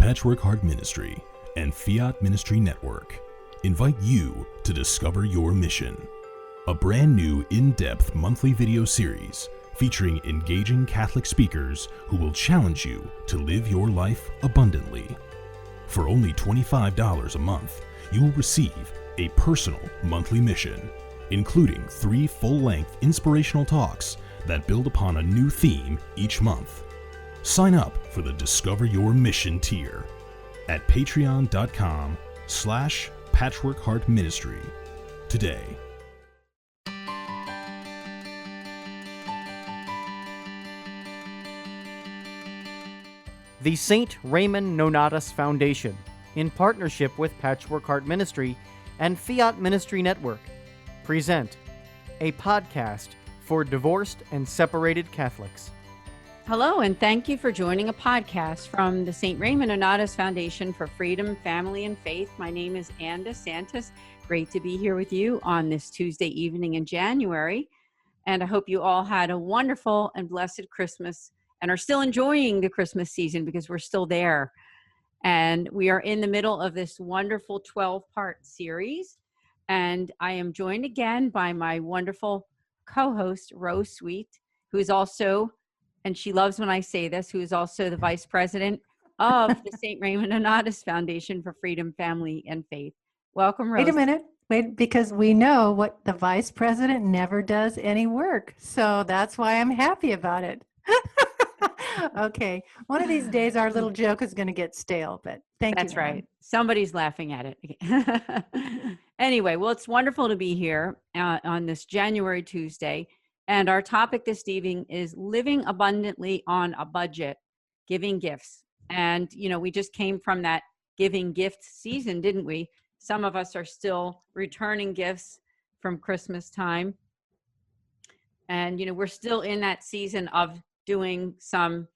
Patchwork Heart Ministry and Fiat Ministry Network invite you to discover your mission, a brand new in-depth monthly video series featuring engaging Catholic speakers who will challenge you to live your life abundantly. For only $25 a month, you will receive a personal monthly mission, including 3 full-length inspirational talks that build upon a new theme each month. Sign up for the Discover Your Mission tier at patreon.com/patchworkheartministry today. The St. Raymond Nonnatus Foundation, in partnership with Patchwork Heart Ministry and Fiat Ministry Network, present a podcast for divorced and separated Catholics. Hello, and thank you for joining a podcast from the St. Raymond Nonnatus Foundation for Freedom, Family, and Faith. My name is DeSantis. Great to be here with you on this Tuesday evening in January. And I hope you all had a wonderful and blessed Christmas and are still enjoying the Christmas season because we're still there. And we are in the middle of this wonderful 12-part series. And I am joined again by my wonderful co-host, Rose Sweet, who is also, and she loves when I say this, who is also the vice president of the St. Raymond Nonnatus Foundation for Freedom, Family, and Faith. Welcome, Rose. Wait a minute. Because we know what the vice president never does any work. So that's why I'm happy about it. Okay. One of these days, our little joke is going to get stale, but thank you. That's right. Somebody's laughing at it. Anyway, well, it's wonderful to be here on this January Tuesday. And our topic this evening is living abundantly on a budget, giving gifts. And, you know, we just came from that giving gift season, didn't we? Some of us are still returning gifts from Christmas time. And, you know, we're still in that season of doing some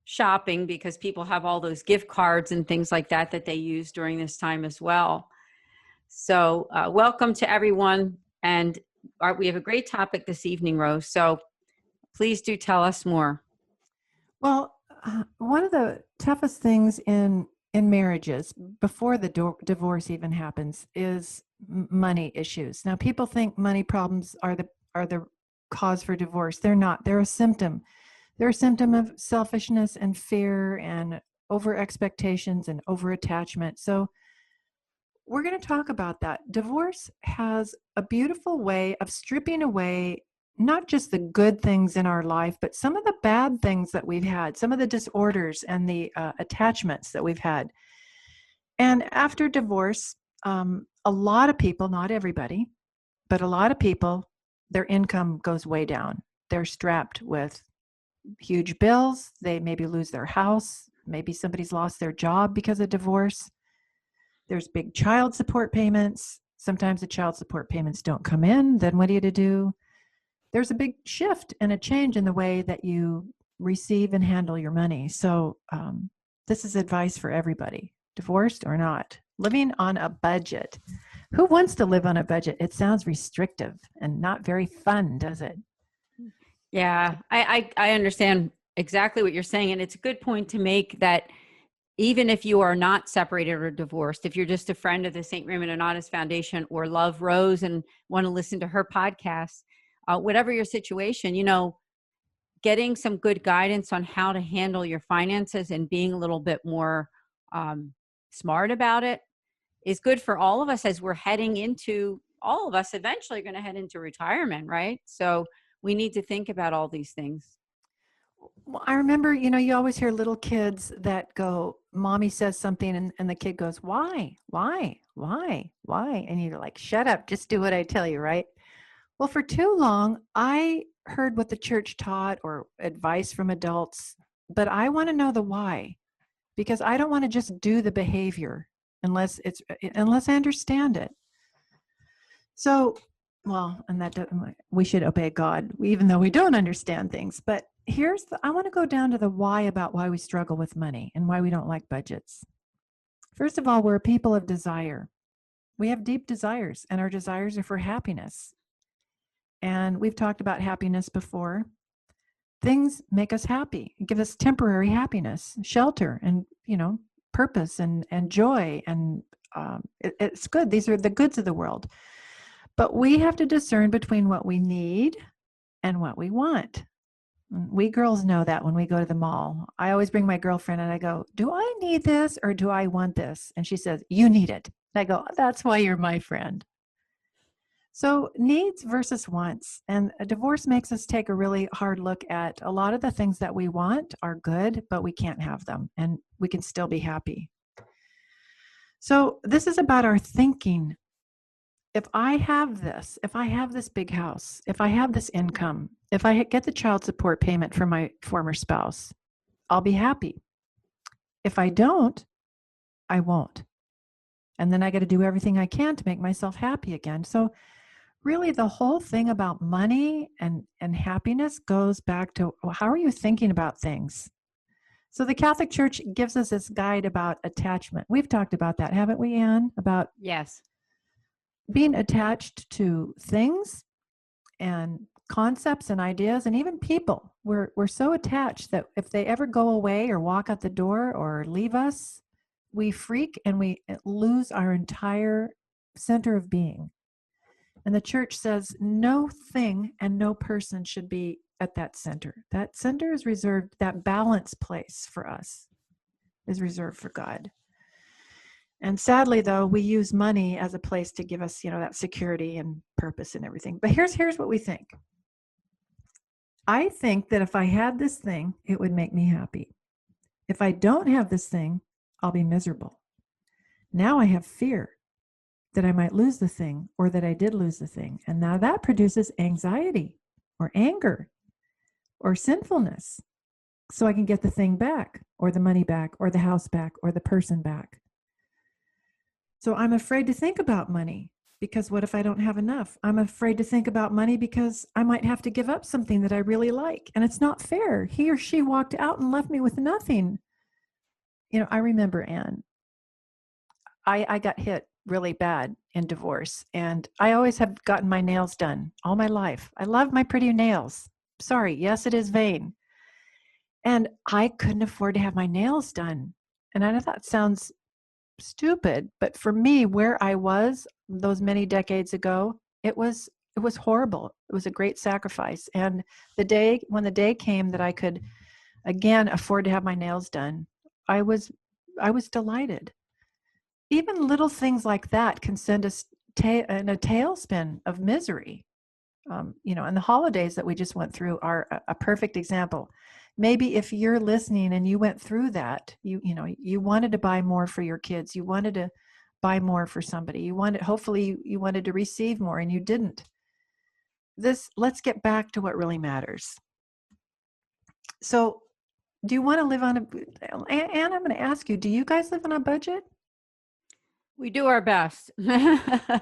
shopping because people have all those gift cards and things like that that they use during this time as well. So welcome to everyone. And we have a great topic this evening, Rose. So please do tell us more. Well, one of the toughest things in marriages before the divorce even happens is money issues. Now, people think money problems are the cause for divorce. They're not. They're a symptom. They're a symptom of selfishness and fear and over expectations and over attachment. So we're going to talk about that. Divorce has a beautiful way of stripping away not just the good things in our life, but some of the bad things that we've had, some of the disorders and the attachments that we've had. And after divorce, a lot of people, not everybody, but a lot of people, their income goes way down. They're strapped with huge bills. They maybe lose their house. Maybe somebody's lost their job because of divorce. There's big child support payments. Sometimes the child support payments don't come in. Then what are you to do? There's a big shift and a change in the way that you receive and handle your money. So this is advice for everybody, divorced or not. Living on a budget. Who wants to live on a budget? It sounds restrictive and not very fun, does it? Yeah, I understand exactly what you're saying. And it's a good point to make that even if you are not separated or divorced, if you're just a friend of the St. Raymond Nonnatus Foundation or love Rose and want to listen to her podcast, whatever your situation, you know, getting some good guidance on how to handle your finances and being a little bit more smart about it is good for all of us as we're heading into, all of us eventually going to head into retirement, right? So we need to think about all these things. Well, I remember, you know, you always hear little kids that go, mommy says something and the kid goes, why? And you're like, shut up, just do what I tell you, right? Well, for too long, I heard what the church taught or advice from adults, but I want to know the why, because I don't want to just do the behavior unless I understand it. So, well, and we should obey God, even though we don't understand things. But I want to go down to the why about why we struggle with money and why we don't like budgets. First of all, we're a people of desire. We have deep desires, and our desires are for happiness. And we've talked about happiness before. Things make us happy, give us temporary happiness, shelter, and, purpose and joy, and it's good. These are the goods of the world. But we have to discern between what we need and what we want. We girls know that when we go to the mall. I always bring my girlfriend and I go, do I need this or do I want this? And she says, you need it. And I go, that's why you're my friend. So needs versus wants. And a divorce makes us take a really hard look at a lot of the things that we want are good, but we can't have them and we can still be happy. So this is about our thinking. If I have this big house, if I have this income, if I get the child support payment from my former spouse, I'll be happy. If I don't, I won't. And then I got to do everything I can to make myself happy again. So really the whole thing about money and happiness goes back to how are you thinking about things? So the Catholic Church gives us this guide about attachment. We've talked about that, haven't we, Anne? About Yes. being attached to things and concepts and ideas and even people. We're so attached that if they ever go away or walk out the door or leave us, we freak and we lose our entire center of being. And the church says no thing and no person should be at that center. That center is reserved, that balance place for us is reserved for God. And sadly, though, we use money as a place to give us, that security and purpose and everything. But here's what we think. I think that if I had this thing, it would make me happy. If I don't have this thing, I'll be miserable. Now I have fear that I might lose the thing or that I did lose the thing. And now that produces anxiety or anger or sinfulness. So I can get the thing back or the money back or the house back or the person back. So I'm afraid to think about money because what if I don't have enough? I'm afraid to think about money because I might have to give up something that I really like. And it's not fair. He or she walked out and left me with nothing. I remember, Anne, I got hit really bad in divorce. And I always have gotten my nails done all my life. I love my pretty nails. Sorry, yes, it is vain. And I couldn't afford to have my nails done. And I know that sounds stupid, but for me, where I was those many decades ago, it was horrible. It was a great sacrifice. And when the day came that I could again afford to have my nails done, I was delighted. Even little things like that can send us in a tailspin of misery. And the holidays that we just went through are a perfect example. Maybe if you're listening and you went through that, you wanted to buy more for your kids, you wanted to buy more for somebody, hopefully you wanted to receive more and you didn't. Let's get back to what really matters. So do you want to live on Anne, I'm going to ask you, do you guys live on a budget? We do our best. I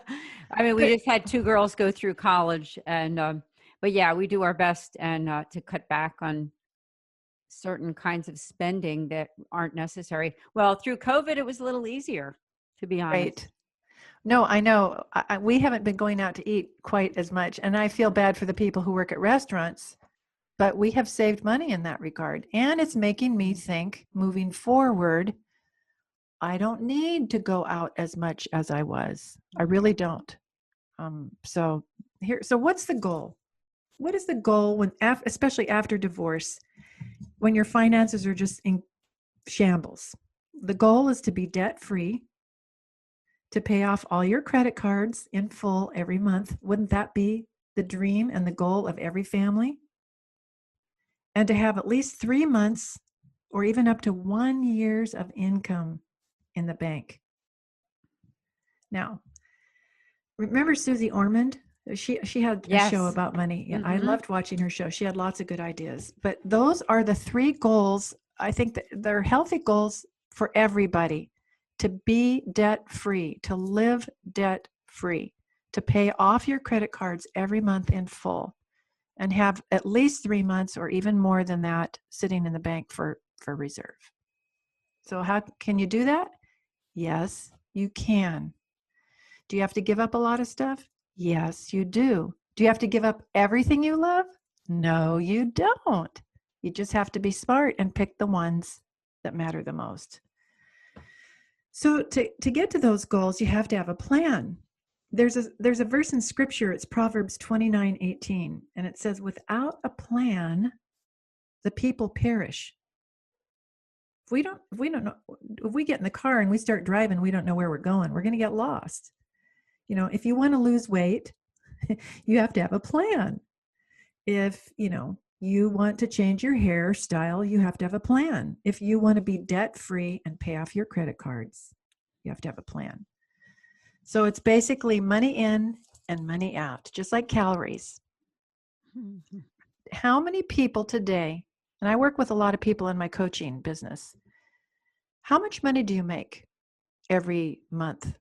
mean, we just had 2 girls go through college but yeah, we do our best and to cut back on certain kinds of spending that aren't necessary. Well, through COVID, it was a little easier, to be honest. Right. No, I know. We haven't been going out to eat quite as much, and I feel bad for the people who work at restaurants, but we have saved money in that regard. And it's making me think, moving forward, I don't need to go out as much as I was. I really don't. So what's the goal? What is the goal especially after divorce, when your finances are just in shambles? The goal is to be debt-free, to pay off all your credit cards in full every month. Wouldn't that be the dream and the goal of every family? And to have at least 3 months or even up to 1 year's of income in the bank. Now, remember Susie Ormond? She had a show about money. Mm-hmm. I loved watching her show. She had lots of good ideas. But those are the 3 goals. I think that they're healthy goals for everybody: to be debt-free, to live debt-free, to pay off your credit cards every month in full, and have at least 3 months or even more than that sitting in the bank for reserve. So how can you do that? Yes, you can. Do you have to give up a lot of stuff? Yes, you do. Do you have to give up everything you love? No, you don't. You just have to be smart and pick the ones that matter the most. So to get to those goals, you have to have a plan. There's a verse in scripture, it's Proverbs 29:18, and it says, without a plan, the people perish. If we don't know, if we get in the car and we start driving, we don't know where we're going, we're going to get lost. If you want to lose weight, you have to have a plan. If, you want to change your hairstyle, you have to have a plan. If you want to be debt-free and pay off your credit cards, you have to have a plan. So it's basically money in and money out, just like calories. How many people today, and I work with a lot of people in my coaching business, how much money do you make every month?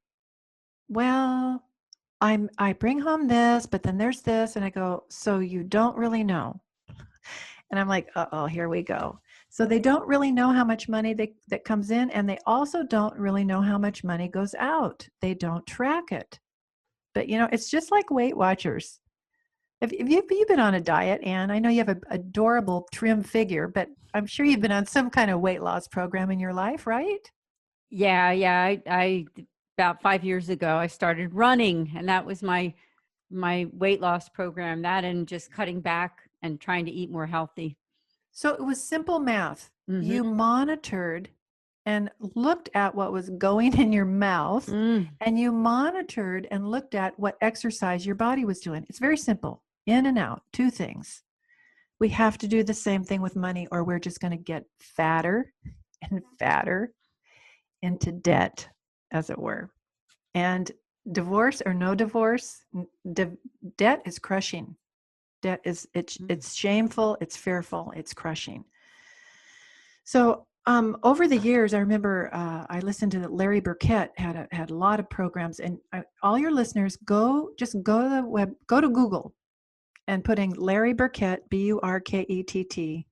Well, I bring home this, but then there's this, and I go, so you don't really know. And I'm like, uh-oh, here we go. So they don't really know how much money that comes in, and they also don't really know how much money goes out. They don't track it. But, it's just like Weight Watchers. If you've been on a diet, Anne, I know you have an adorable trim figure, but I'm sure you've been on some kind of weight loss program in your life, right? Yeah. I about 5 years ago, I started running, and that was my weight loss program, that and just cutting back and trying to eat more healthy. So it was simple math. Mm-hmm. You monitored and looked at what was going in your mouth, and you monitored and looked at what exercise your body was doing. It's very simple. In and out, two things. We have to do the same thing with money, or we're just going to get fatter and fatter into debt, as it were. And divorce or no divorce, debt is crushing. Debt is, it's shameful, it's fearful, it's crushing. So over the years, I remember I listened to Larry Burkett had a lot of programs, and all your listeners go to the web, go to Google and put in Larry Burkett, Burkett,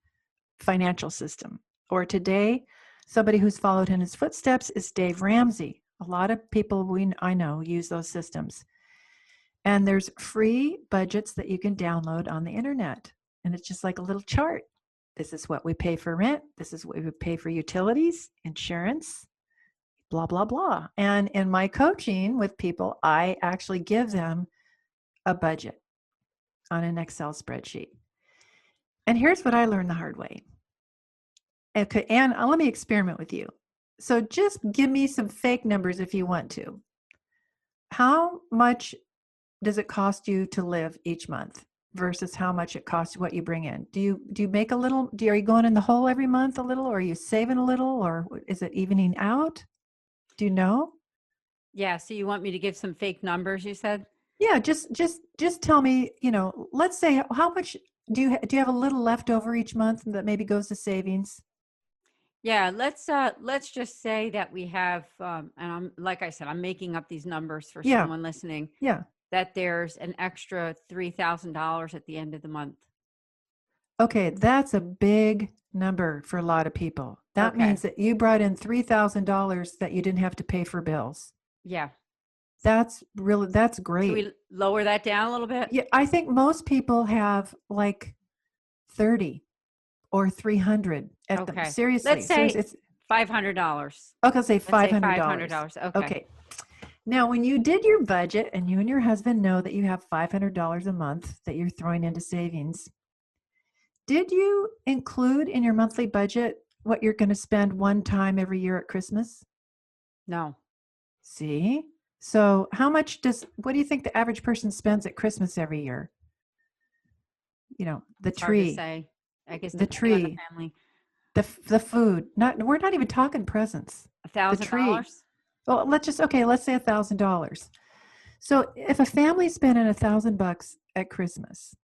financial system. Or today, somebody who's followed in his footsteps is Dave Ramsey. A lot of people I know use those systems. And there's free budgets that you can download on the internet. And it's just like a little chart. This is what we pay for rent. This is what we pay for utilities, insurance, blah, blah, blah. And in my coaching with people, I actually give them a budget on an Excel spreadsheet. And here's what I learned the hard way. Okay, Anne, let me experiment with you. So just give me some fake numbers if you want to. How much does it cost you to live each month versus how much it costs what you bring in? Do you make a little? Are you going in the hole every month a little, or are you saving a little, or is it evening out? Do you know? Yeah. So you want me to give some fake numbers, you said? Yeah. Just tell me. Let's say how much do you have a little left over each month that maybe goes to savings? Yeah, let's just say that we have, and like I said, I'm making up these numbers for someone listening. Yeah. That there's an extra $3,000 at the end of the month. Okay, that's a big number for a lot of people. That means that you brought in $3,000 that you didn't have to pay for bills. Yeah. That's great. Can we lower that down a little bit? Yeah, I think most people have like 30 or 300 at them. Seriously. Let's say it's $500. Okay, say $500. $500. Okay. Now, when you did your budget and you and your husband know that you have $500 a month that you're throwing into savings, did you include in your monthly budget what you're going to spend one time every year at Christmas? No. See? So what do you think the average person spends at Christmas every year? The tree. Hard to say. I guess the tree, the food. We're not even talking presents. $1,000. Well, let's say $1,000. So if a family's spending $1,000 at Christmas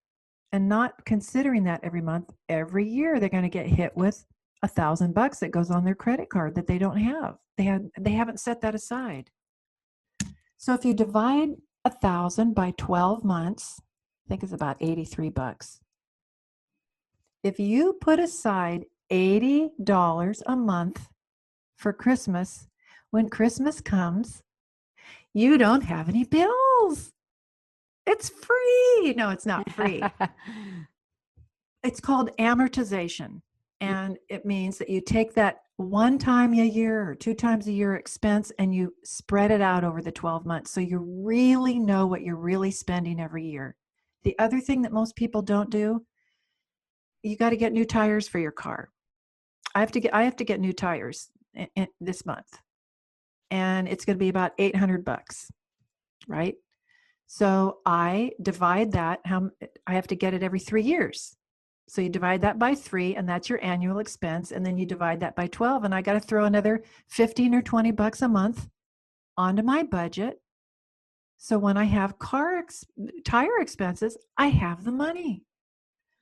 and not considering that every month, every year they're going to get hit with $1,000 that goes on their credit card that they don't have. They haven't set that aside. So if you divide 1,000 by 12 months, I think it's about $83. If you put aside $80 a month for Christmas, when Christmas comes, you don't have any bills. It's free. No, it's not free. It's called amortization. And it means that you take that one time a year or 2 times a year expense and you spread it out over the 12 months. So you really know what you're really spending every year. The other thing that most people don't do, you got to get new tires for your car. I have to get new tires this month. And it's going to be about $800, right? So I divide that, I have to get it every 3 years. So you divide that by 3, and that's your annual expense. And then you divide that by 12, and I got to throw another 15 or $20 a month onto my budget. So when I have tire expenses, I have the money.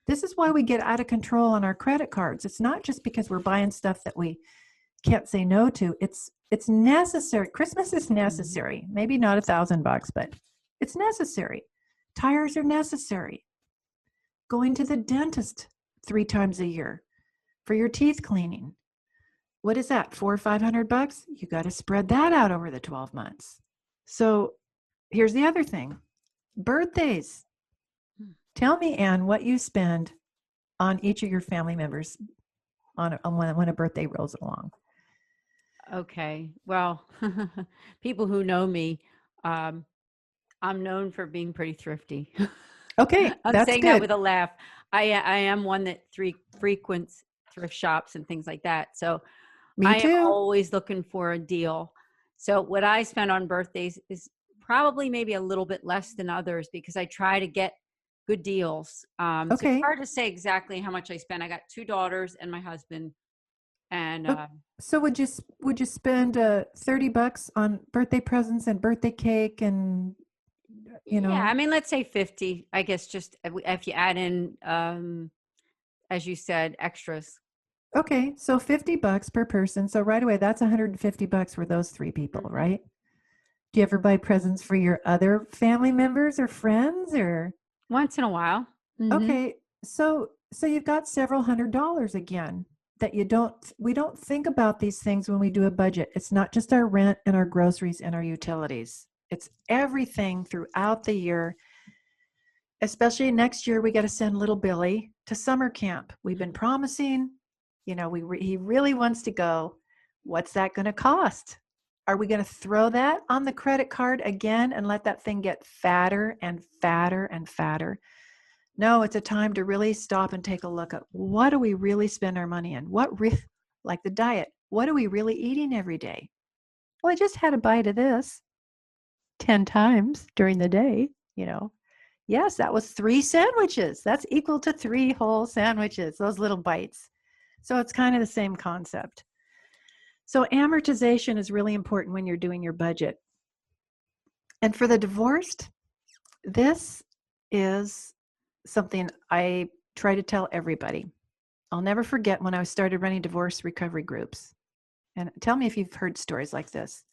This is why we get out of control on our credit cards. It's not just because we're buying stuff that we can't say no to. It's necessary. Christmas is necessary. Maybe not $1,000, but it's necessary. Tires are necessary. Going to the dentist 3 times a year for your teeth cleaning. What is that? $400 or $500? You got to spread that out over the 12 months. So here's the other thing. Birthdays. Tell me, Anne, what you spend on each of your family members on when a birthday rolls along. Okay. Well, people who know me, I'm known for being pretty thrifty. Okay, I'm that's saying good. that with a laugh. I am one that frequents thrift shops and things like that. So Me I am too. always looking for a deal. So what I spend on birthdays is probably maybe a little bit less than others because I try to get good deals. So Okay. it's hard to say exactly how much I spend. I got 2 daughters and my husband. And So would you spend $30 on birthday presents and birthday cake and yeah, I mean, let's say 50, I guess, just if you add in, as you said, extras. Okay, so $50 per person. So right away, that's $150 for those 3 people, Mhm. right? Do you ever buy presents for your other family members or friends or? Once in a while. Mhm. Okay, so you've got several $100s again that we don't think about these things when we do a budget. It's not just our rent and our groceries and our utilities. It's everything throughout the year. Especially next year, we got to send little Billy to summer camp. We've been promising, he really wants to go. What's that going to cost? Are we going to throw that on the credit card again and let that thing get fatter and fatter and fatter? No, it's a time to really stop and take a look at what do we really spend our money in? Like the diet, what are we really eating every day? Well, I just had a bite of this 10 times during the day, Yes, that was 3 sandwiches. That's equal to 3 whole sandwiches, those little bites. So it's kind of the same concept. So amortization is really important when you're doing your budget. And for the divorced, this is something I try to tell everybody. I'll never forget when I started running divorce recovery groups. And tell me if you've heard stories like this.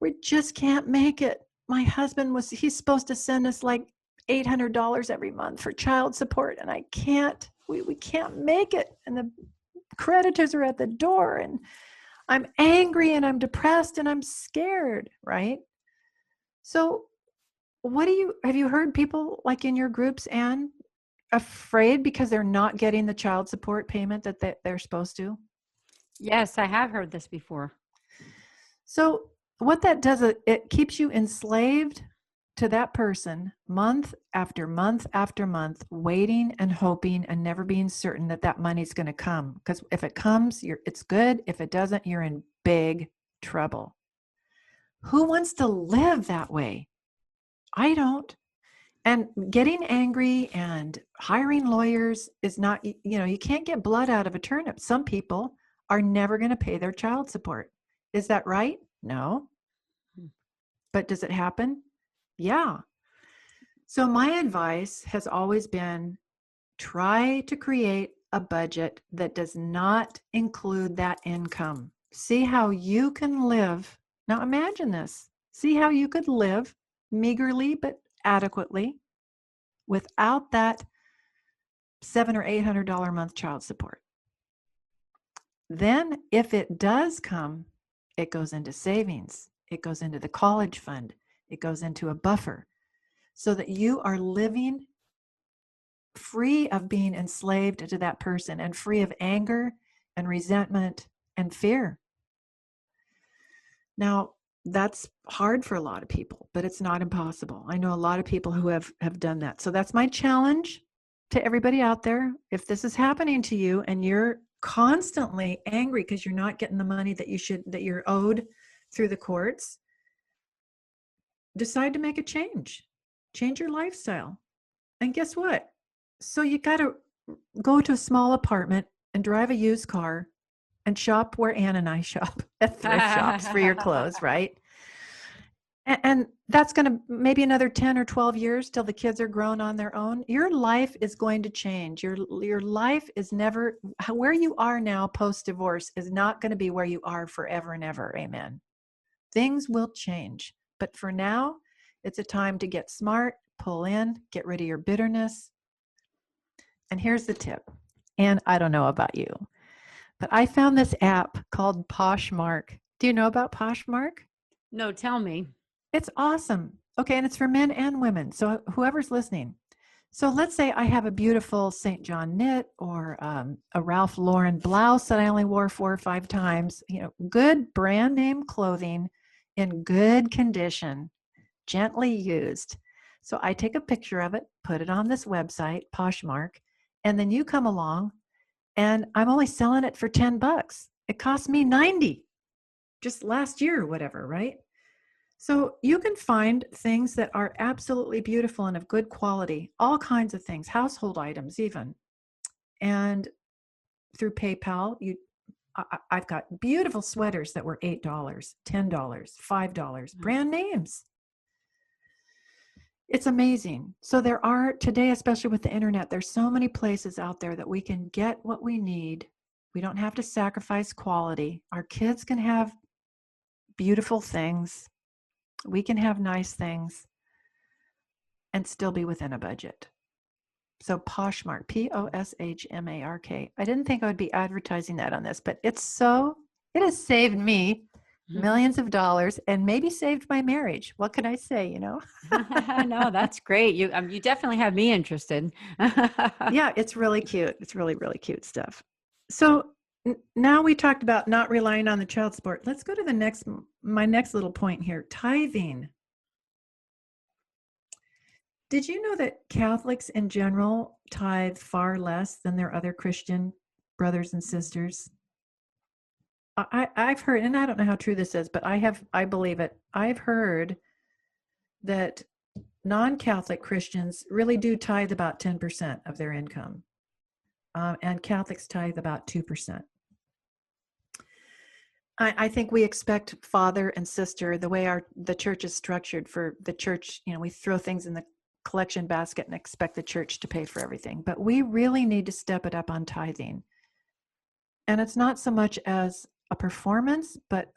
We just can't make it. My husband he's supposed to send us like $800 every month for child support, and I can't. We can't make it. And the creditors are at the door, and I'm angry and I'm depressed and I'm scared, right? So have you heard people like in your groups, Anne, afraid because they're not getting the child support payment that they're supposed to? Yes, I have heard this before. So what that does, it keeps you enslaved to that person month after month after month, waiting and hoping and never being certain that money's going to come. Because if it comes, it's good. If it doesn't, you're in big trouble. Who wants to live that way? I don't. And getting angry and hiring lawyers is not, you can't get blood out of a turnip. Some people are never going to pay their child support. Is that right? No. But does it happen? Yeah. So my advice has always been try to create a budget that does not include that income. See how you can live. Now imagine this. See how you could live meagerly but adequately without that $700 or $800 a month child support. Then if it does come, it goes into savings. It goes into the college fund. It goes into a buffer so that you are living free of being enslaved to that person and free of anger and resentment and fear. Now, that's hard for a lot of people, but it's not impossible. I know a lot of people who have done that. So that's my challenge to everybody out there. If this is happening to you and you're constantly angry because you're not getting the money that you're owed through the courts, decide to make a change. Change your lifestyle. And guess what? So you got to go to a small apartment and drive a used car and shop where Ann and I shop at thrift shops for your clothes, right? And that's going to maybe another 10 or 12 years till the kids are grown on their own. Your life is going to change. Your life is never, where you are now post-divorce is not going to be where you are forever and ever. Amen. Things will change. But for now, it's a time to get smart, pull in, get rid of your bitterness. And here's the tip. And I don't know about you, but I found this app called Poshmark. Do you know about Poshmark? No, tell me. It's awesome. Okay, and it's for men and women. So whoever's listening. So let's say I have a beautiful St. John knit or a Ralph Lauren blouse that I only wore 4 or 5 times. Good brand name clothing in good condition, gently used. So I take a picture of it, put it on this website, Poshmark, and then you come along and I'm only selling it for $10. It cost me $90 just last year or whatever, right? So you can find things that are absolutely beautiful and of good quality, all kinds of things, household items even. And through PayPal, I've got beautiful sweaters that were $8, $10, $5, brand names. It's amazing. So there are today, especially with the internet, there's so many places out there that we can get what we need. We don't have to sacrifice quality. Our kids can have beautiful things. We can have nice things and still be within a budget. So Poshmark, Poshmark. I didn't think I would be advertising that on this, but it has saved me millions of dollars and maybe saved my marriage. What can I say, No, that's great. You definitely have me interested. Yeah, it's really cute. It's really, really cute stuff. So now we talked about not relying on the child support. Let's go to my next little point here, tithing. Did you know that Catholics in general tithe far less than their other Christian brothers and sisters? I've heard, and I don't know how true this is, but I believe it. I've heard that non-Catholic Christians really do tithe about 10% of their income, and Catholics tithe about 2%. I think we expect father and sister, the way the church is structured for the church, we throw things in the collection basket and expect the church to pay for everything. But we really need to step it up on tithing. And it's not so much as a performance, but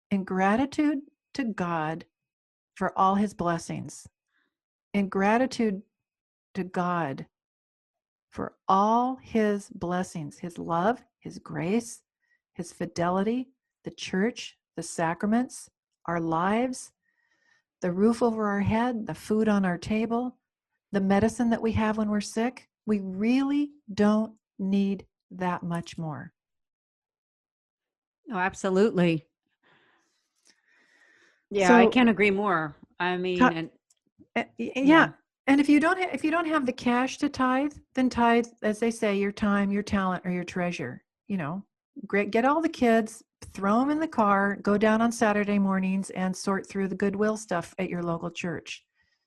in gratitude to God for all his blessings, in gratitude to God for all his blessings, his love, his grace, his fidelity, the church, the sacraments, our lives, the roof over our head, the food on our table, the medicine that we have when we're sick. We really don't need that much more. Oh, absolutely. Yeah, So, I can't agree more. I mean, yeah. And if you don't have the cash to tithe, then tithe, as they say, your time, your talent, or your treasure. Great. Get all the kids, throw them in the car, go down on Saturday mornings and sort through the Goodwill stuff at your local church.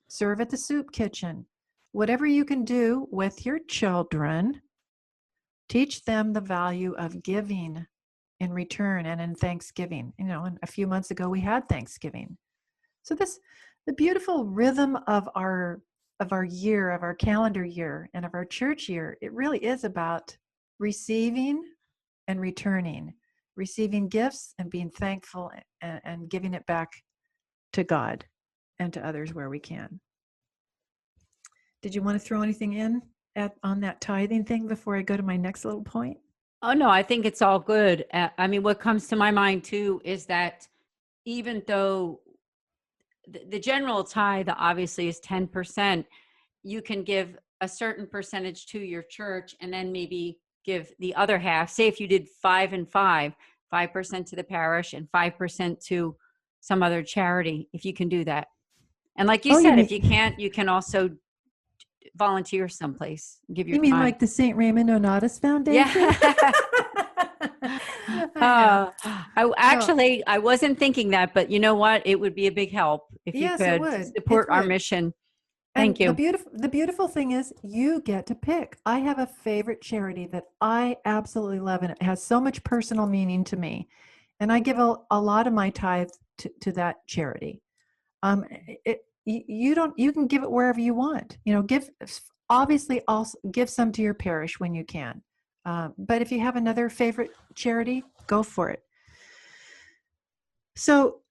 Serve at the soup kitchen. Whatever you can do with your children, teach them the value of giving in return and in Thanksgiving. And a few months ago we had Thanksgiving. So the beautiful rhythm of our year, of our calendar year, and of our church year, it really is about receiving and returning, receiving gifts and being thankful and giving it back to God and to others where we can. Did you want to throw anything in on that tithing thing before I go to my next little point? Oh, no, I think it's all good. I mean, what comes to my mind too is that even though the general tithe obviously is 10%, you can give a certain percentage to your church and then maybe give the other half. Say if you did 5 and 5, 5% to the parish and 5% to some other charity, if you can do that. And like you said, if you can't, you can also volunteer someplace, give your You mean time. like the St. Raymond Nonnatus Foundation? Yeah. I wasn't thinking that, but you know what? It would be a big help if you Yes, it could would. support It our would. mission. And Thank you. the beautiful thing is you get to pick. I have a favorite charity that I absolutely love, and it has so much personal meaning to me. And I give a lot of my tithe to that charity. You can give it wherever you want. Obviously also give some to your parish when you can. But if you have another favorite charity, go for it. So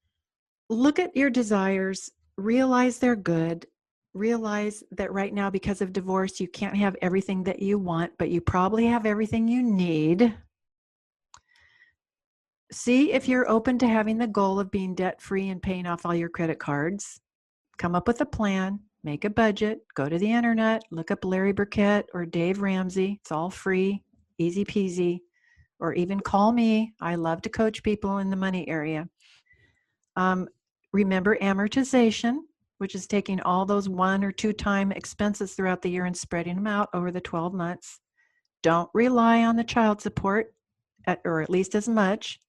look at your desires, realize they're good, realize that right now, because of divorce, you can't have everything that you want, but you probably have everything you need. See if you're open to having the goal of being debt-free and paying off all your credit cards. Come up with a plan, make a budget, go to the internet, look up Larry Burkett or Dave Ramsey. It's all free, easy peasy, or even call me. I love to coach people in the money area. Remember amortization, which is taking all those 1 or 2 time expenses throughout the year and spreading them out over the 12 months. Don't rely on the child support, or at least as much.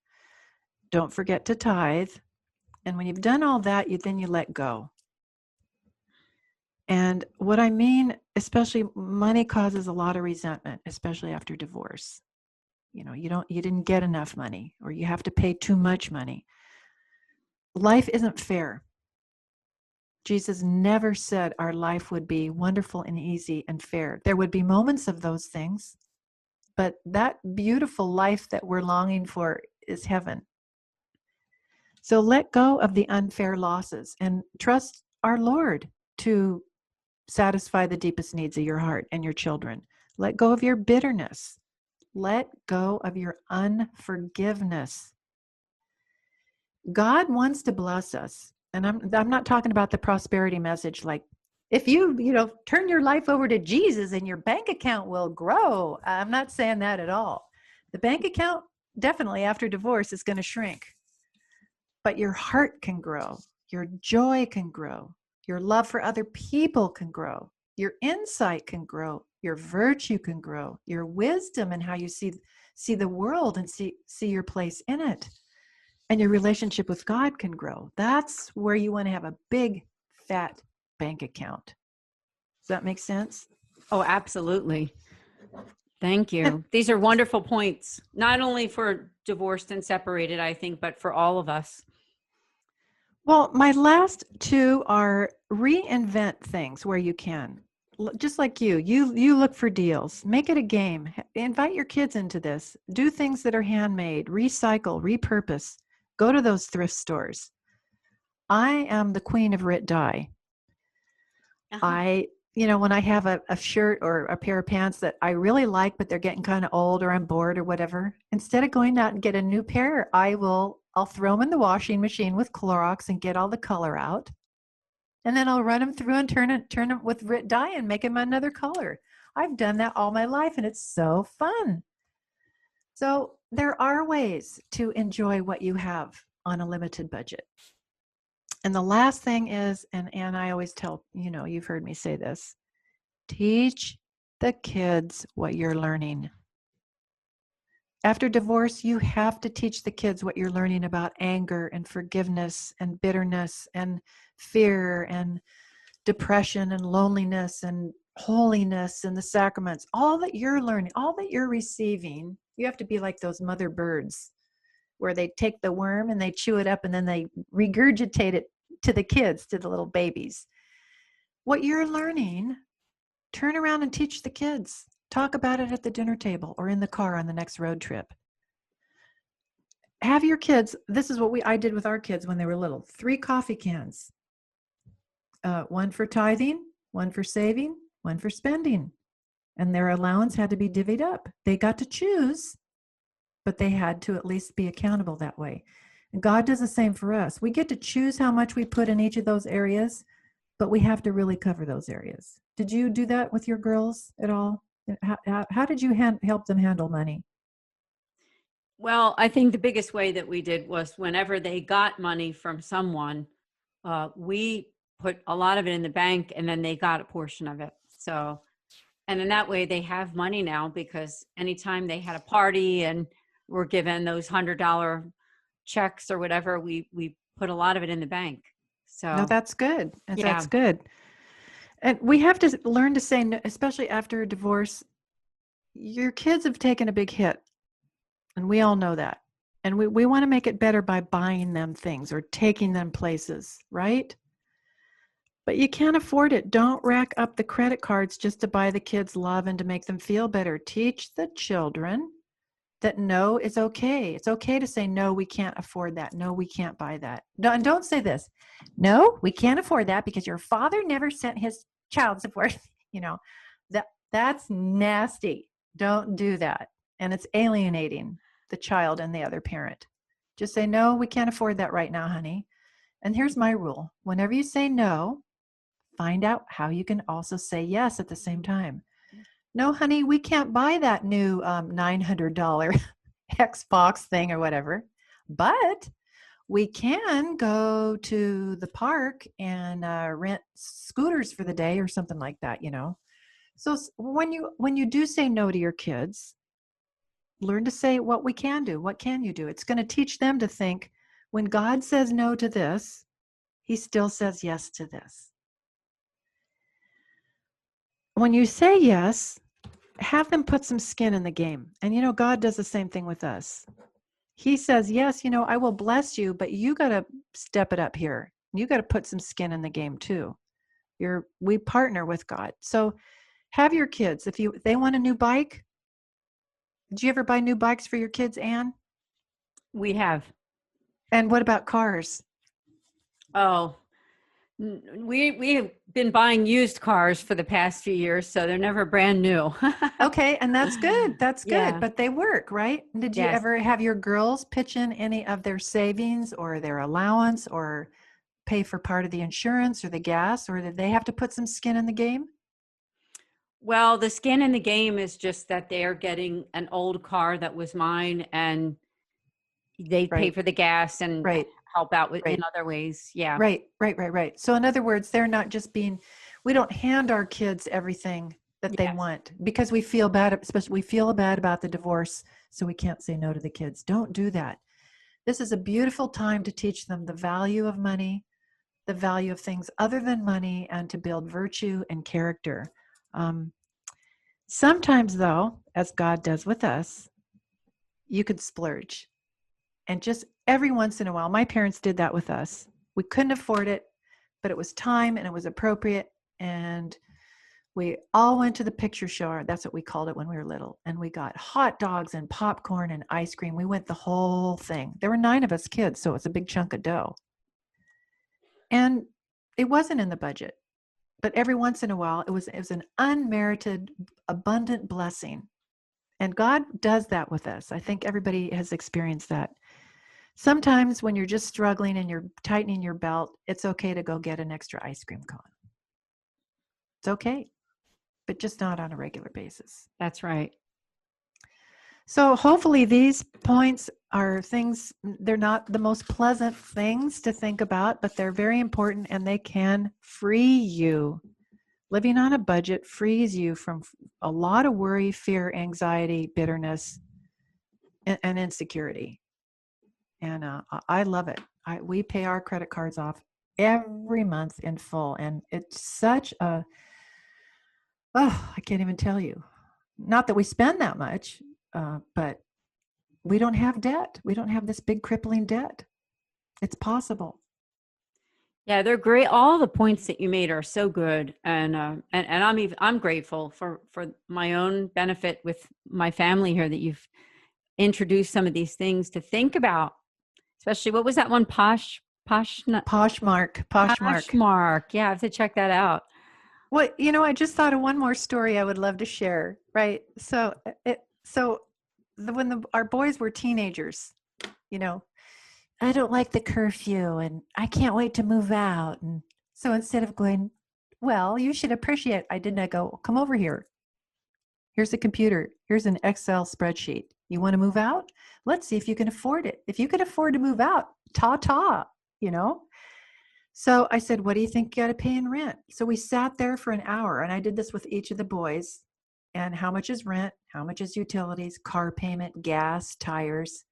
Don't forget to tithe. And when you've done all that, then you let go. And what I mean, especially money causes a lot of resentment, especially after divorce. You didn't get enough money, or you have to pay too much money. Life isn't fair. Jesus never said our life would be wonderful and easy and fair. There would be moments of those things, but that beautiful life that we're longing for is heaven. So let go of the unfair losses and trust our Lord to satisfy the deepest needs of your heart and your children. Let go of your bitterness. Let go of your unforgiveness. God wants to bless us. And I'm not talking about the prosperity message like, if you turn your life over to Jesus and your bank account will grow. I'm not saying that at all. The bank account definitely after divorce is going to shrink. But your heart can grow. Your joy can grow. Your love for other people can grow. Your insight can grow. Your virtue can grow. Your wisdom and how you see the world and see your place in it. And your relationship with God can grow. That's where you want to have a big, fat bank account. Does that make sense? Oh, absolutely. Thank you. These are wonderful points, not only for divorced and separated, I think, but for all of us. Well, my last 2 are reinvent things where you can. Just like you look for deals. Make it a game. Invite your kids into this. Do things that are handmade. Recycle, repurpose. Go to those thrift stores. I am the queen of writ dye. When I have a shirt or a pair of pants that I really like, but they're getting kind of old or I'm bored or whatever, instead of going out and get a new pair, I'll throw them in the washing machine with Clorox and get all the color out. And then I'll run them through and turn them with writ dye and make them another color. I've done that all my life and it's so fun. So there are ways to enjoy what you have on a limited budget. And the last thing is, and I always tell, you've heard me say this, teach the kids what you're learning. After divorce, you have to teach the kids what you're learning about anger and forgiveness and bitterness and fear and depression and loneliness and holiness and the sacraments. All that you're learning, all that you're receiving, you have to be like those mother birds where they take the worm and they chew it up and then they regurgitate it to the kids, to the little babies. What you're learning, turn around and teach the kids. Talk about it at the dinner table or in the car on the next road trip. Have your kids, this is what I did with our kids when they were little, 3 coffee cans. 1 for tithing, 1 for saving, 1 for spending. And their allowance had to be divvied up. They got to choose, but they had to at least be accountable that way. And God does the same for us. We get to choose how much we put in each of those areas, but we have to really cover those areas. Did you do that with your girls at all? How did you help them handle money? Well, I think the biggest way that we did was whenever they got money from someone, we put a lot of it in the bank and then they got a portion of it. So, and in that way they have money now, because anytime they had a party and were given those $100 checks or whatever, we put a lot of it in the bank. So No, that's good. yeah. That's good. And we have to learn to say no, especially after a divorce. Your kids have taken a big hit, and we all know that. And we want to make it better by buying them things or taking them places, right? But you can't afford it. Don't rack up the credit cards just to buy the kids love and to make them feel better. Teach the children that no is okay. It's okay to say, no, we can't afford that. No, we can't buy that. No, and don't say this. No, we can't afford that because your father never sent his child support. That's nasty. Don't do that. And it's alienating the child and the other parent. Just say, no, we can't afford that right now, honey. And here's my rule. Whenever you say no, find out how you can also say yes at the same time. No, honey, we can't buy that new $900 Xbox thing or whatever, but we can go to the park and rent scooters for the day or something like that, So when you do say no to your kids, learn to say what we can do. What can you do? It's going to teach them to think, when God says no to this, he still says yes to this. When you say yes, have them put some skin in the game. And God does the same thing with us. He says, yes, I will bless you, but you got to step it up here. You got to put some skin in the game too. We partner with God. So have your kids, if they want a new bike. Did you ever buy new bikes for your kids, Anne? We have. And what about cars? Oh, we have been buying used cars for the past few years, so they're never brand new. Okay, and that's good. That's good. Yeah. But they work, right? Did you Yes. ever have your girls pitch in any of their savings or their allowance or pay for part of the insurance or the gas, or did they have to put some skin in the game? Well, the skin in the game is just that they're getting an old car that was mine, and they pay Right. for the gas and Right. help out with Right. in other ways. Yeah. Right. So in other words, they're not just we don't hand our kids everything that they Yes. want because we feel bad, especially we feel bad about the divorce, so we can't say no to the kids. Don't do that. This is a beautiful time to teach them the value of money, the value of things other than money, and to build virtue and character. Sometimes though, as God does with us, you could splurge. And just every once in a while, my parents did that with us. We couldn't afford it, but it was time and it was appropriate. And we all went to the picture show. That's what we called it when we were little. And we got hot dogs and popcorn and ice cream. We went the whole thing. There were 9 of us kids, so it was a big chunk of dough. And it wasn't in the budget. But every once in a while, it was an unmerited, abundant blessing. And God does that with us. I think everybody has experienced that. Sometimes when you're just struggling and you're tightening your belt, it's okay to go get an extra ice cream cone. It's okay, but just not on a regular basis. That's right. So hopefully these points are things, they're not the most pleasant things to think about, but they're very important and they can free you. Living on a budget frees you from a lot of worry, fear, anxiety, bitterness, and insecurity. And I love it. We pay our credit cards off every month in full. And it's such I can't even tell you. Not that we spend that much, but we don't have debt. We don't have this big crippling debt. It's possible. Yeah, they're great. All the points that you made are so good, and I'm grateful for my own benefit with my family here that you've introduced some of these things to think about. Especially, what was that one? Poshmark. Poshmark. Yeah, I have to check that out. Well, I just thought of one more story I would love to share. Right. So when our boys were teenagers, I don't like the curfew and I can't wait to move out. And So instead of going, well, you should appreciate, I go, come over here. Here's a computer. Here's an Excel spreadsheet. You want to move out? Let's see if you can afford it. If you can afford to move out, ta-ta, you know? So I said, what do you think you got to pay in rent? So we sat there for an hour, and I did this with each of the boys. And how much is rent? How much is utilities, car payment, gas, tires?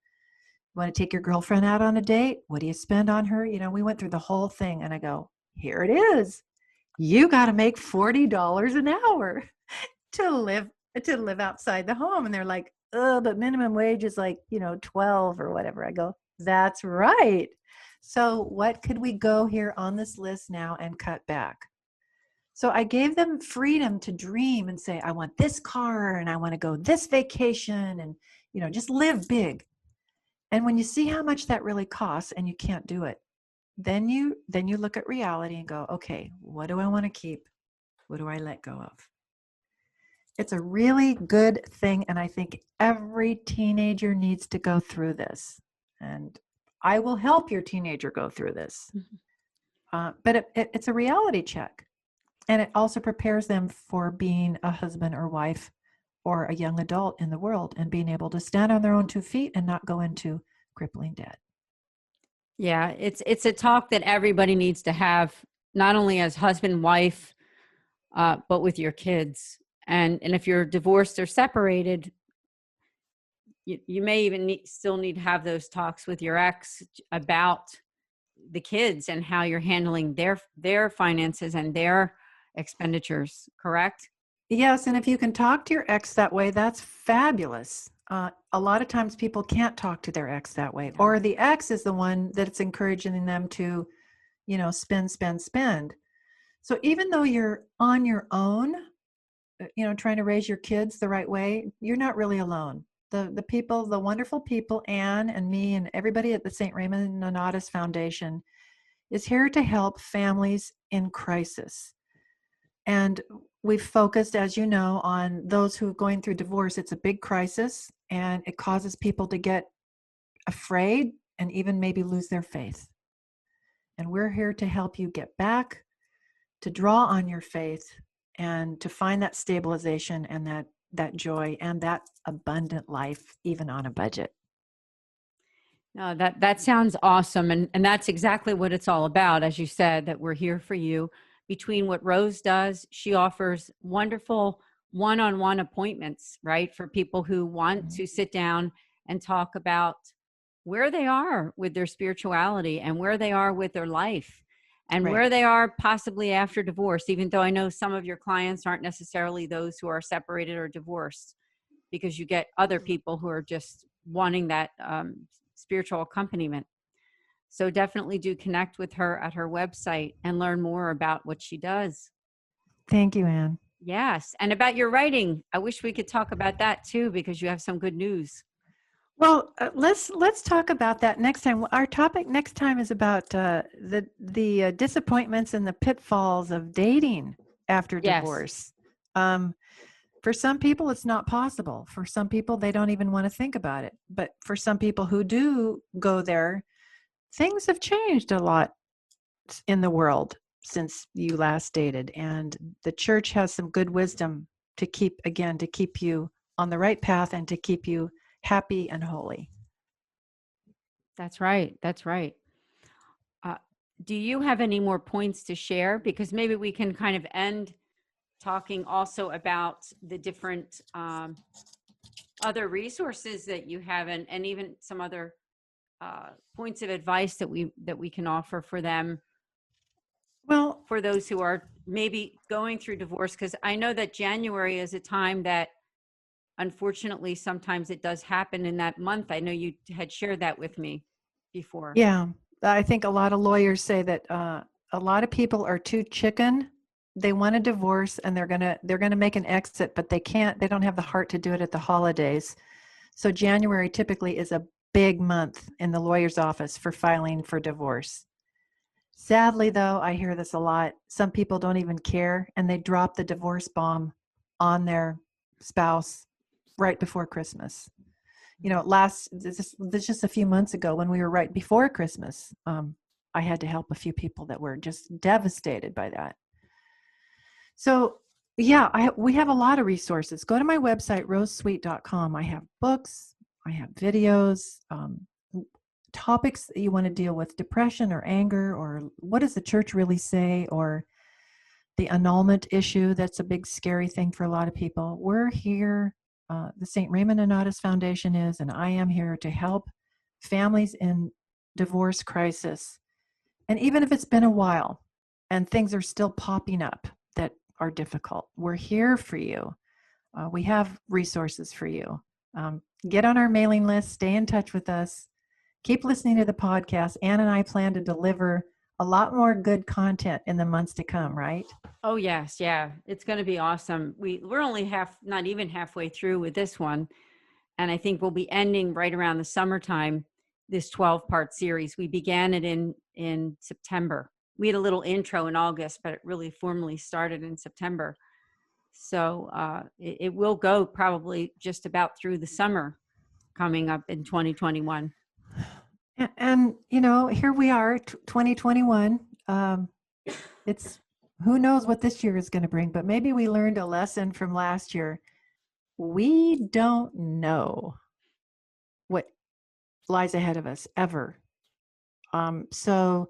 You want to take your girlfriend out on a date? What do you spend on her? You know, we went through the whole thing, and I go, here it is. You got to make $40 an hour to live outside the home. And they're like, oh, but minimum wage is like, 12 or whatever. I go, that's right. So what could we go here on this list now and cut back? So I gave them freedom to dream and say, I want this car and I want to go this vacation and, just live big. And when you see how much that really costs and you can't do it, then you look at reality and go, okay, what do I want to keep? What do I let go of? It's a really good thing. And I think every teenager needs to go through this. And I will help your teenager go through this. But it's a reality check. And it also prepares them for being a husband or wife or a young adult in the world and being able to stand on their own 2 feet and not go into crippling debt. Yeah, it's a talk that everybody needs to have, not only as husband, wife, but with your kids. And if you're divorced or separated, you may even still need to have those talks with your ex about the kids and how you're handling their finances and their expenditures, correct? Yes, and if you can talk to your ex that way, that's fabulous. A lot of times people can't talk to their ex that way, or the ex is the one that's encouraging them to, spend. So even though you're on your own, trying to raise your kids the right way, you're not really alone. The people, the wonderful people, Anne and me and everybody at the St. Raymond Nonnatus Foundation is here to help families in crisis. And we've focused, as you know, on those who are going through divorce. It's a big crisis, and it causes people to get afraid and even maybe lose their faith. And we're here to help you get back, to draw on your faith, and to find that stabilization and that joy and that abundant life, even on a budget. No, that sounds awesome. And that's exactly what it's all about. As you said, that we're here for you. Between what Rose does, she offers wonderful one-on-one appointments, right? For people who want to sit down and talk about where they are with their spirituality and where they are with their life and where they are possibly after divorce, even though I know some of your clients aren't necessarily those who are separated or divorced, because you get other people who are just wanting that spiritual accompaniment. So definitely do connect with her at her website and learn more about what she does. Thank you, Anne. Yes. And about your writing, I wish we could talk about that too, because you have some good news. Well, let's talk about that next time. Our topic next time is about the disappointments and the pitfalls of dating after divorce. For some people, it's not possible. For some people, they don't even want to think about it. But for some people who do go there, things have changed a lot in the world since you last dated. And the church has some good wisdom to keep you on the right path and to keep you happy and holy. That's right. That's right. Do you have any more points to share? Because maybe we can kind of end talking also about the different other resources that you have and even some other points of advice that we can offer for them. Well, for those who are maybe going through divorce, because I know that January is a time that unfortunately sometimes it does happen in that month. I know you had shared that with me before. Yeah, I think a lot of lawyers say that a lot of people are too chicken. They want a divorce and they're gonna make an exit, but they don't have the heart to do it at the holidays. So January typically is a big month in the lawyer's office for filing for divorce. Sadly, though, I hear this a lot. Some people don't even care and they drop the divorce bomb on their spouse right before Christmas. This just a few months ago when we were right before Christmas. I had to help a few people that were just devastated by that. So yeah, we have a lot of resources. Go to my website, rosesweet.com. I have books, I have videos, topics that you want to deal with, depression or anger, or what does the church really say, or the annulment issue. That's a big scary thing for a lot of people. We're here, the St. Raymond Nonnatus Foundation is, and I am here to help families in divorce crisis. And even if it's been a while and things are still popping up that are difficult, we're here for you. We have resources for you. Get on our mailing list, stay in touch with us, keep listening to the podcast. Ann and I plan to deliver a lot more good content in the months to come, right? Oh, yes. Yeah. It's going to be awesome. We're only not even halfway through with this one. And I think we'll be ending right around the summertime, this 12-part series. We began it in September. We had a little intro in August, but it really formally started in September. So it will go probably just about through the summer coming up in 2021. And here we are, 2021. It's who knows what this year is going to bring, but maybe we learned a lesson from last year. We don't know what lies ahead of us ever. So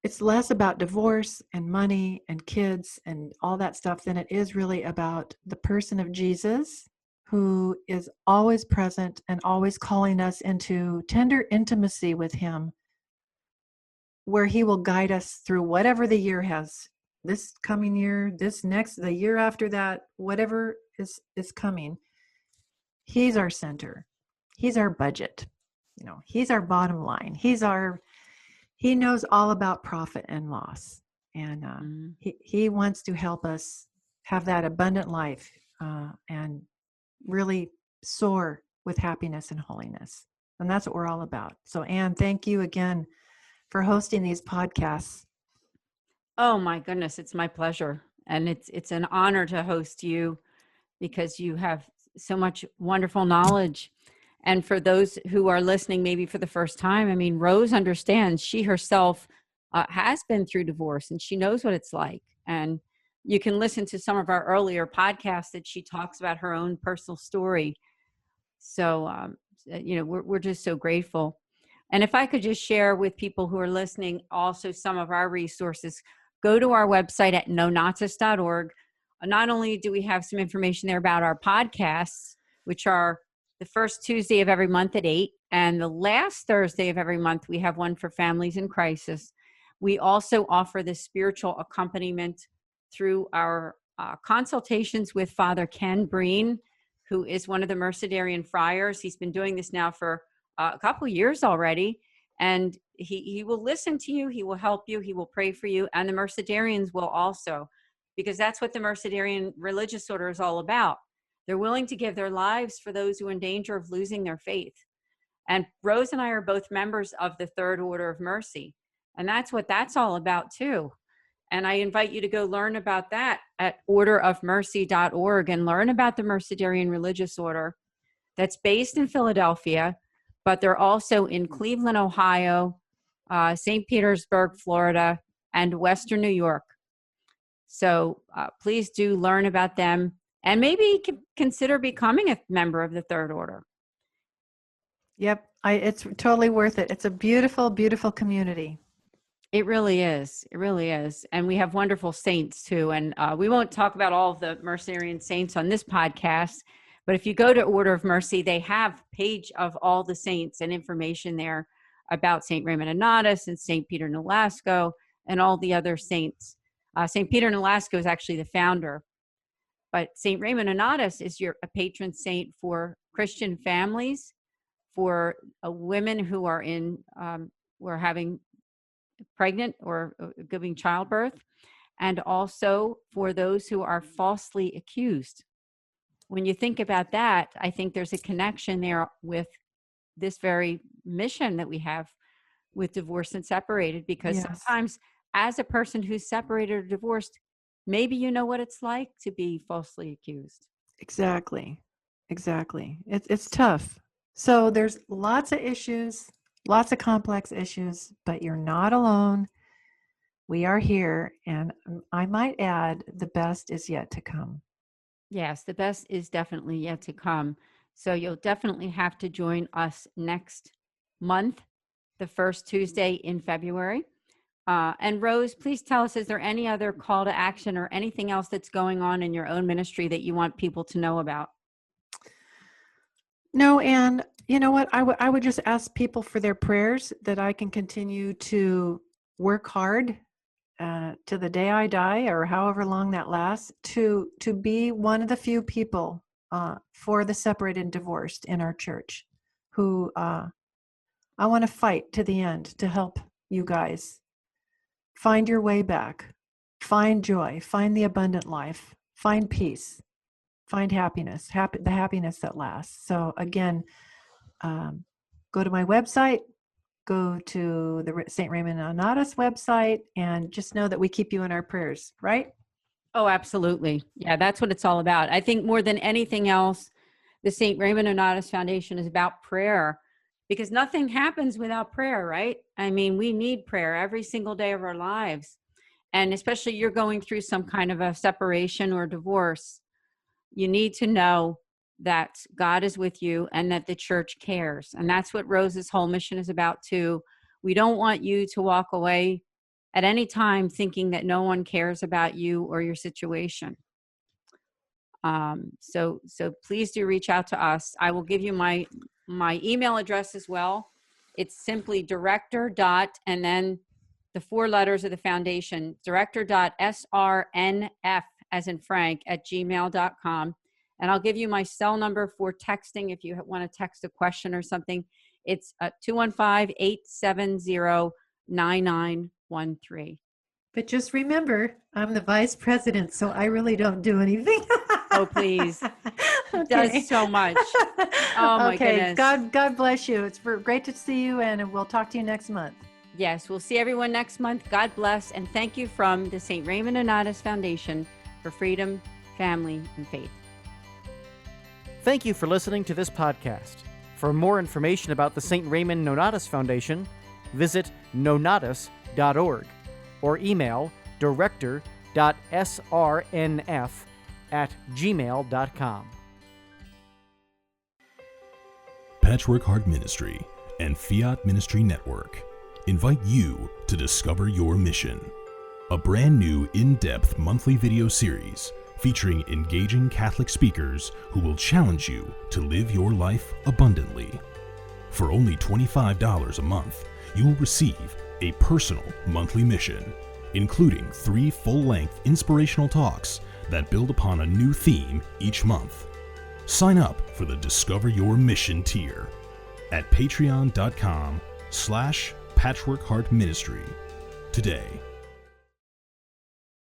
it's less about divorce and money and kids and all that stuff than it is really about the person of Jesus, who is always present and always calling us into tender intimacy with him, where he will guide us through whatever the year has, this coming year, this next, the year after that, whatever is coming. He's our center. He's our budget. He's our bottom line. He knows all about profit and loss. And he wants to help us have that abundant life and really soar with happiness and holiness. And that's what we're all about. So Ann, thank you again for hosting these podcasts. Oh my goodness, it's my pleasure. And it's an honor to host you because you have so much wonderful knowledge. And for those who are listening, maybe for the first time, I mean, Rose understands. She herself has been through divorce and she knows what it's like. And you can listen to some of our earlier podcasts that she talks about her own personal story. So, we're just so grateful. And if I could just share with people who are listening also some of our resources, go to our website at nonnatus.org. Not only do we have some information there about our podcasts, which are the first Tuesday of every month at 8, and the last Thursday of every month, we have one for families in crisis. We also offer the spiritual accompaniment through our consultations with Father Ken Breen, who is one of the Mercedarian friars. He's been doing this now for a couple of years already, and he will listen to you, he will help you, he will pray for you, and the Mercedarians will also, because that's what the Mercedarian religious order is all about. They're willing to give their lives for those who are in danger of losing their faith. And Rose and I are both members of the Third Order of Mercy, and that's what that's all about too. And I invite you to go learn about that at orderofmercy.org and learn about the Mercedarian religious order that's based in Philadelphia, but they're also in Cleveland, Ohio, St. Petersburg, Florida, and Western New York. So please do learn about them and maybe consider becoming a member of the Third Order. Yep, it's totally worth it. It's a beautiful, beautiful community. It really is. It really is. And we have wonderful saints too. And we won't talk about all of the Mercedarian saints on this podcast, but if you go to Order of Mercy, they have a page of all the saints and information there about St. Raymond Nonnatus and St. Peter Nolasco and all the other saints. St. Peter Nolasco is actually the founder, but St. Raymond Nonnatus is a patron saint for Christian families, for women who are who are having pregnant or giving childbirth, and also for those who are falsely accused. When you think about that, I think there's a connection there with this very mission that we have with divorced and separated, because Yes. sometimes as a person who's separated or divorced, maybe you know what it's like to be falsely accused. Exactly. It's tough. So there's lots of issues, lots of complex issues, but you're not alone. We are here, and I might add, the best is yet to come. Yes, the best is definitely yet to come. So you'll definitely have to join us next month, the first Tuesday in February. And Rose, please tell us, is there any other call to action or anything else that's going on in your own ministry that you want people to know about? No, and you know what? I would just ask people for their prayers that I can continue to work hard to the day I die, or however long that lasts, to be one of the few people for the separated and divorced in our church who I want to fight to the end to help you guys find your way back, find joy, find the abundant life, find peace, find happiness, the happiness that lasts. So again, go to my website, go to the St. Raymond Nonnatus website, and just know that we keep you in our prayers, right? Oh, absolutely. Yeah, that's what it's all about. I think more than anything else, the St. Raymond Nonnatus Foundation is about prayer, because nothing happens without prayer, right? I mean, we need prayer every single day of our lives. And especially you're going through some kind of a separation or divorce, you need to know that God is with you and that the church cares. And that's what Rose's whole mission is about too. We don't want you to walk away at any time thinking that no one cares about you or your situation. So please do reach out to us. I will give you my email address as well. It's simply director. And then the 4 letters of the foundation, director.srnf as in Frank @gmail.com. And I'll give you my cell number for texting if you want to text a question or something. It's 215-870-9913. But just remember, I'm the vice president, so I really don't do anything. Oh, please. It does so much. Oh, my goodness. God bless you. It's great to see you, and we'll talk to you next month. Yes, we'll see everyone next month. God bless, and thank you from the St. Raymond Nonnatus Foundation for Freedom, Family, and Faith. Thank you for listening to this podcast. For more information about the St. Raymond Nonnatus Foundation, visit nonnatus.org or email director.srnf@gmail.com. Patchwork Heart Ministry and Fiat Ministry Network invite you to discover your mission. A brand new in-depth monthly video series featuring engaging Catholic speakers who will challenge you to live your life abundantly. For only $25 a month, you will receive a personal monthly mission, including 3 full-length inspirational talks that build upon a new theme each month. Sign up for the Discover Your Mission tier at patreon.com/patchworkheartministry today.